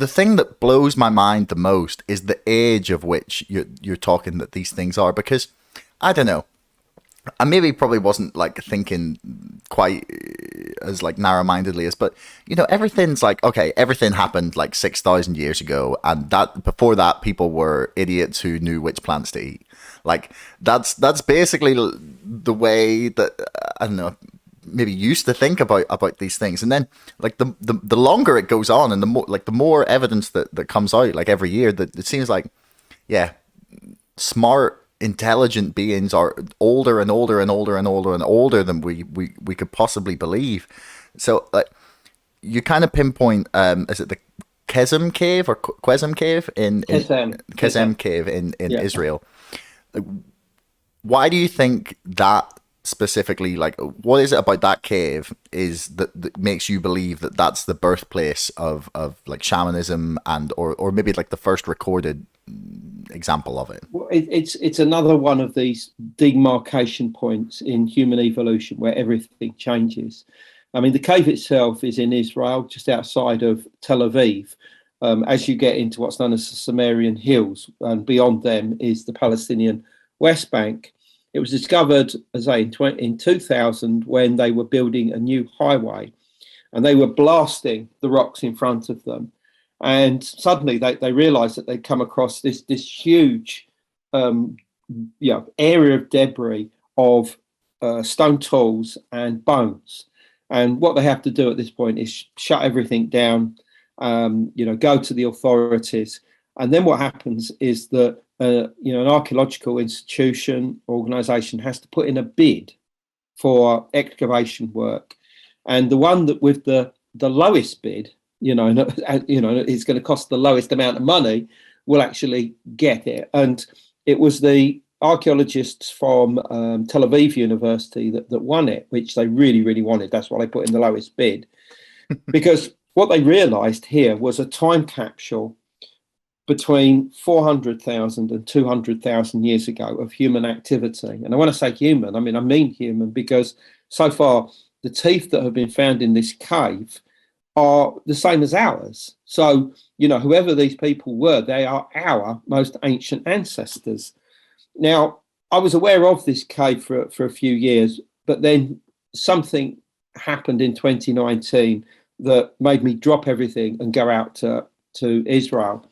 the thing that blows my mind the most is the age of which you're talking that these things are, because I don't know. I maybe probably wasn't like thinking quite as like narrow-mindedly as, but everything's like, okay, everything happened like 6,000 years ago, and that before that people were idiots who knew which plants to eat. Like that's basically the way that I don't know, maybe used to think about these things. And then like the longer it goes on, and the more evidence that comes out like every year, that it seems like, yeah, smart intelligent beings are older and older and older and older and older than we could possibly believe. So like you kind of pinpoint, is it the Qesem Cave or Qesem Cave in Qesem Cave in Yeah. Israel? Like, why do you think that specifically, like what is it about that cave is that makes you believe that that's the birthplace of like shamanism, and or maybe like the first recorded example of it? Well, it's another one of these demarcation points in human evolution where everything changes. I mean, the cave itself is in Israel, just outside of Tel Aviv. As you get into what's known as the Sumerian Hills, and beyond them is the Palestinian West Bank. It was discovered, as I say, in 2000 when they were building a new highway, and they were blasting the rocks in front of them. And suddenly they realized that they'd come across this huge area of debris of stone tools and bones. And what they have to do at this point is shut everything down, go to the authorities. And then what happens is that an archaeological institution, organization has to put in a bid for excavation work. And the one that with the lowest bid, it's going to cost the lowest amount of money, will actually get it. And it was the archaeologists from Tel Aviv University that won it, which they really, really wanted. That's why they put in the lowest bid. Because what they realized here was a time capsule between 400,000 and 200,000 years ago of human activity. And when I say human, I mean human, because so far the teeth that have been found in this cave are the same as ours. So, whoever these people were, they are our most ancient ancestors. Now, I was aware of this cave for a few years, but then something happened in 2019 that made me drop everything and go out to Israel.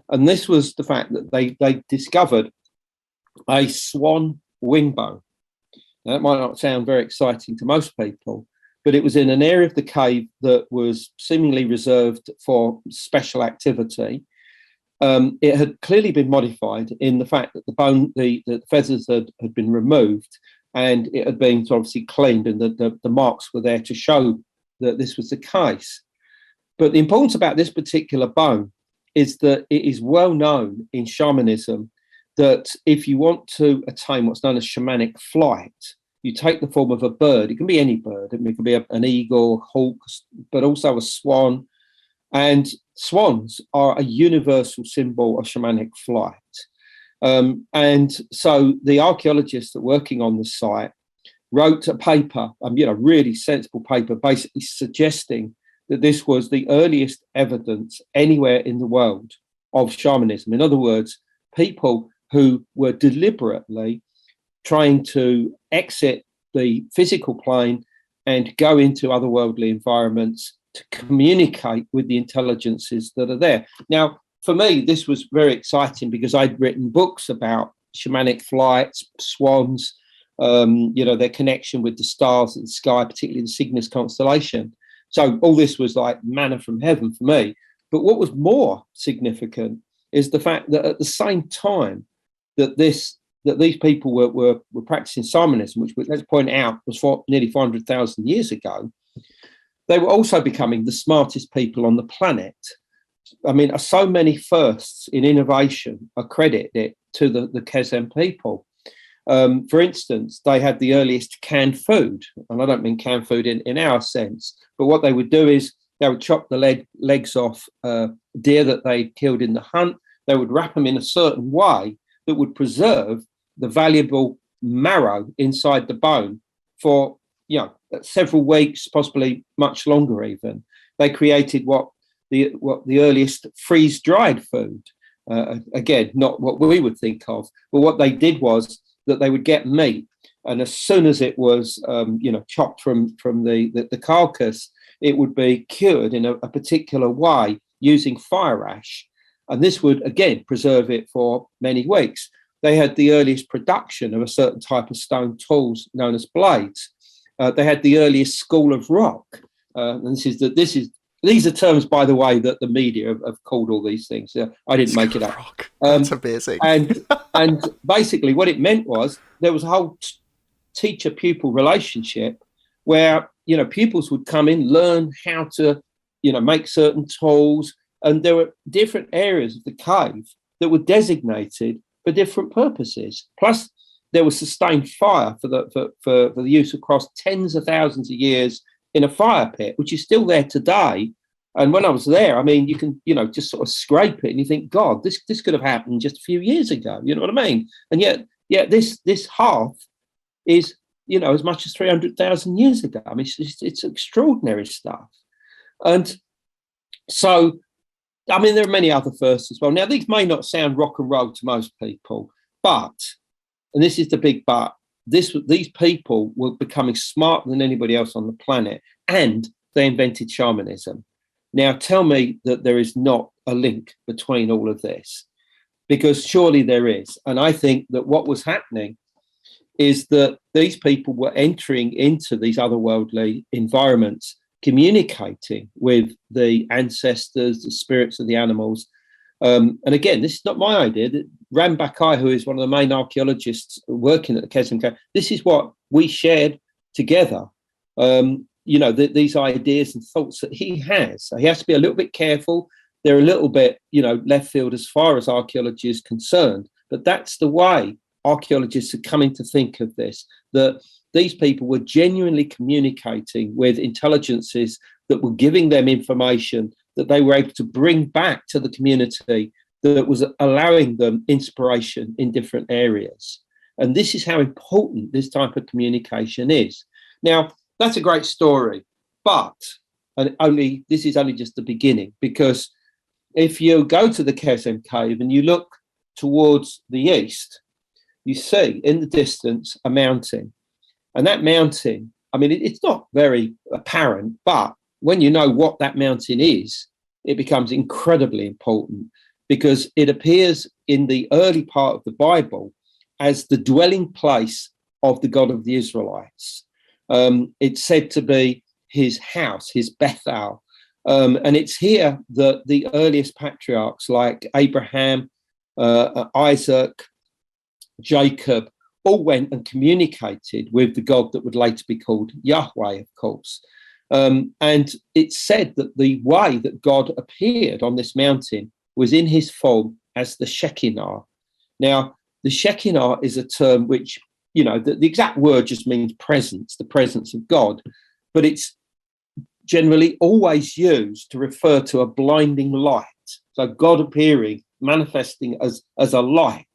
And this was the fact that they discovered a swan wingbone. Now, that might not sound very exciting to most people, but it was in an area of the cave that was seemingly reserved for special activity. It had clearly been modified in the fact that the feathers had been removed, and it had been obviously cleaned, and the marks were there to show that this was the case. But the importance about this particular bone is that it is well known in shamanism that if you want to attain what's known as shamanic flight, you take the form of a bird. It can be any bird. It can be an eagle, hawk, but also a swan. And swans are a universal symbol of shamanic flight. And so the archaeologists that are working on the site wrote a paper, really sensible paper, basically suggesting that this was the earliest evidence anywhere in the world of shamanism. In other words, people who were deliberately trying to exit the physical plane and go into otherworldly environments to communicate with the intelligences that are there. Now, for me, this was very exciting because I'd written books about shamanic flights, swans, their connection with the stars in the sky, particularly the Cygnus constellation. So all this was like manna from heaven for me. But what was more significant is the fact that at the same time that these people were practicing shamanism, which let's point out was nearly 400,000 years ago, they were also becoming the smartest people on the planet. So many firsts in innovation are credited to the Qesem people. For instance, they had the earliest canned food, and I don't mean canned food in our sense, but what they would do is they would chop the legs off deer that they killed in the hunt. They would wrap them in a certain way that would preserve the valuable marrow inside the bone for several weeks, possibly much longer even. They created what the earliest freeze-dried food. Again, not what we would think of, but what they did was that they would get meat, and as soon as it was chopped from the carcass, it would be cured in a particular way using fire ash, and this would again preserve it for many weeks. They had the earliest production of a certain type of stone tools known as blades. They had the earliest school of rock, and these are terms, by the way, that the media have called all these things. I didn't make it up. Rock. That's amazing. and basically, what it meant was there was a whole teacher-pupil relationship where pupils would come in, learn how to make certain tools, and there were different areas of the cave that were designated for different purposes. Plus, there was sustained fire for the use across tens of thousands of years in a fire pit, which is still there today. And when I was there, I mean, you can just sort of scrape it, and you think, God, this could have happened just a few years ago. You know what I mean? And yet this hearth is as much as 300,000 years ago. I mean, it's extraordinary stuff. And so, I mean, there are many other firsts as well. Now, these may not sound rock and roll to most people, but, and this is the big but, these people were becoming smarter than anybody else on the planet, and they invented shamanism. Now, tell me that there is not a link between all of this, because surely there is. And I think that what was happening is that these people were entering into these otherworldly environments, communicating with the ancestors, the spirits of the animals. And again, this is not my idea. Ram Bakai, who is one of the main archaeologists working at the Qesem Cave, this is what we shared together. These ideas and thoughts that he has. So he has to be a little bit careful. They're a little bit, left field as far as archaeology is concerned. But that's the way archaeologists are coming to think of this, that these people were genuinely communicating with intelligences that were giving them information that they were able to bring back to the community, that was allowing them inspiration in different areas. And this is how important this type of communication is. Now, that's a great story, but this is only just the beginning, because if you go to the Qesem Cave and you look towards the east, you see in the distance a mountain. And that mountain, I mean, it's not very apparent, but when you know what that mountain is, it becomes incredibly important, because it appears in the early part of the Bible as the dwelling place of the God of the Israelites. It's said to be his house, his Bethel. And it's here that the earliest patriarchs like Abraham, Isaac, Jacob, all went and communicated with the God that would later be called Yahweh, of course. And it's said that the way that God appeared on this mountain was in his form as the Shekinah. Now, the Shekinah is a term which, the exact word just means presence, the presence of God, but it's generally always used to refer to a blinding light. So God appearing, manifesting as a light,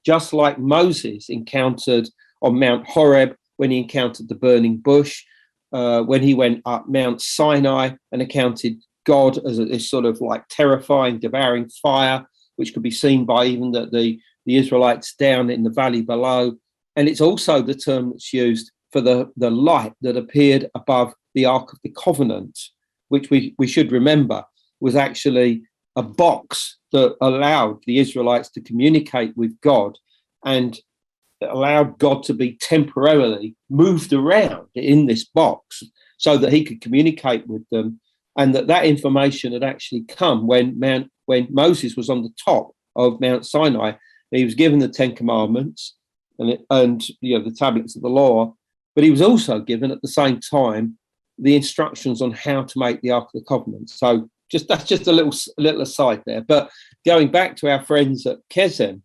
just like Moses encountered on Mount Horeb when he encountered the burning bush, when he went up Mount Sinai and encountered God as this sort of like terrifying, devouring fire, which could be seen by even the Israelites down in the valley below. And it's also the term that's used for the light that appeared above the Ark of the Covenant, which we should remember was actually a box that allowed the Israelites to communicate with God and allowed God to be temporarily moved around in this box so that he could communicate with them, and that information had actually come when Moses was on the top of Mount Sinai. He was given the Ten Commandments and the tablets of the law, but he was also given at the same time the instructions on how to make the Ark of the Covenant. So that's just a little aside there. But going back to our friends at Qesem,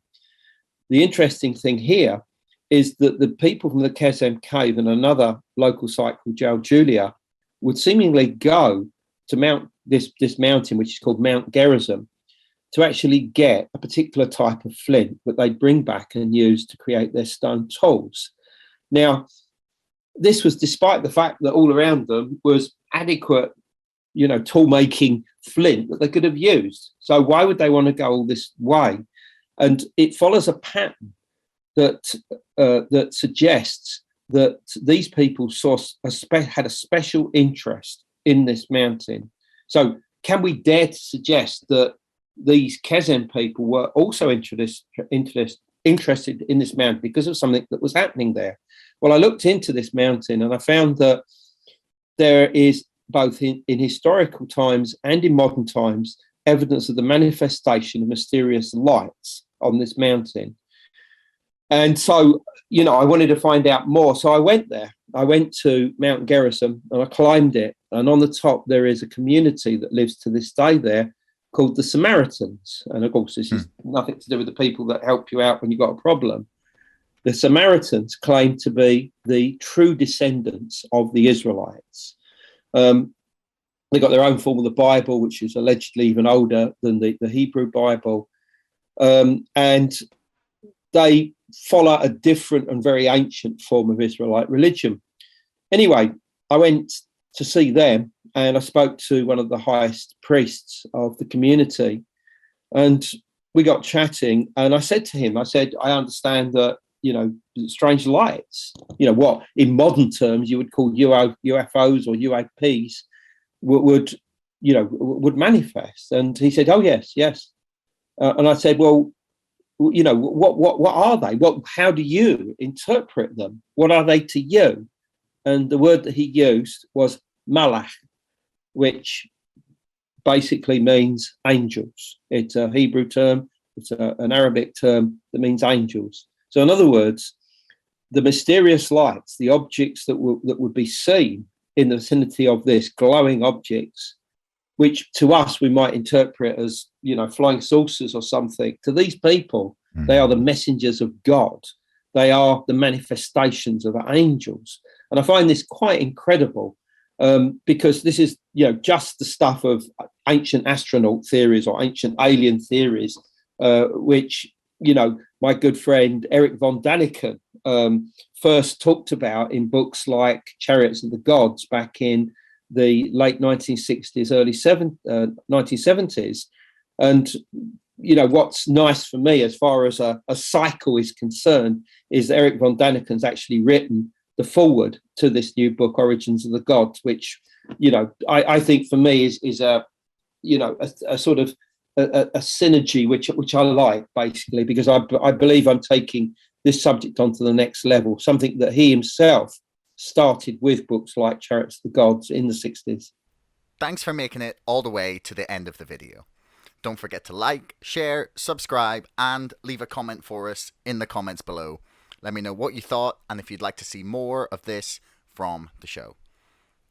the interesting thing here is that the people from the Qesem Cave and another local site called Jal Julia would seemingly go to this mountain, which is called Mount Gerizim, to actually get a particular type of flint that they'd bring back and use to create their stone tools. Now, this was despite the fact that all around them was adequate, tool making flint that they could have used. So why would they want to go all this way? And it follows a pattern that suggests that these people had a special interest in this mountain. So can we dare to suggest that these Qesem people were also interested in this mountain because of something that was happening there? Well, I looked into this mountain and I found that there is, both in historical times and in modern times, evidence of the manifestation of mysterious lights on this mountain. And so, I wanted to find out more. So I went there. I went to Mount Gerizim and I climbed it. And on the top, there is a community that lives to this day there called the Samaritans. And of course, this is nothing to do with the people that help you out when you've got a problem. The Samaritans claim to be the true descendants of the Israelites. They got their own form of the Bible, which is allegedly even older than the Hebrew Bible. And they follow a different and very ancient form of Israelite religion. Anyway, I went to see them and I spoke to one of the highest priests of the community, and we got chatting, and I said to him, I understand that, strange lights, what in modern terms you would call UFOs or UAPs would manifest. And he said, oh, yes. And I said, well, what are they? How do you interpret them? What are they to you? And the word that he used was malach, which basically means angels. It's a Hebrew term. It's an Arabic term that means angels. So in other words, the mysterious lights, the objects that would be seen in the vicinity of this, glowing objects, which to us we might interpret as, flying saucers or something. To these people, they are the messengers of God. They are the manifestations of angels. And I find this quite incredible, because this is, just the stuff of ancient astronaut theories or ancient alien theories, which, my good friend Eric von Daniken first talked about in books like Chariots of the Gods back in the late 1960s, early 1970s. And, what's nice for me as far as a cycle is concerned is Eric von Daniken's actually written the foreword to this new book, Origins of the Gods, which, I think for me is a sort of a synergy, which I like, basically, because I believe I'm taking this subject onto the next level, something that he himself started with books like Chariots of the Gods in the 60s. Thanks for making it all the way to the end of the video. Don't forget to like, share, subscribe, and leave a comment for us in the comments below. Let me know what you thought and if you'd like to see more of this from the show.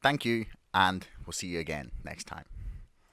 Thank you, and we'll see you again next time.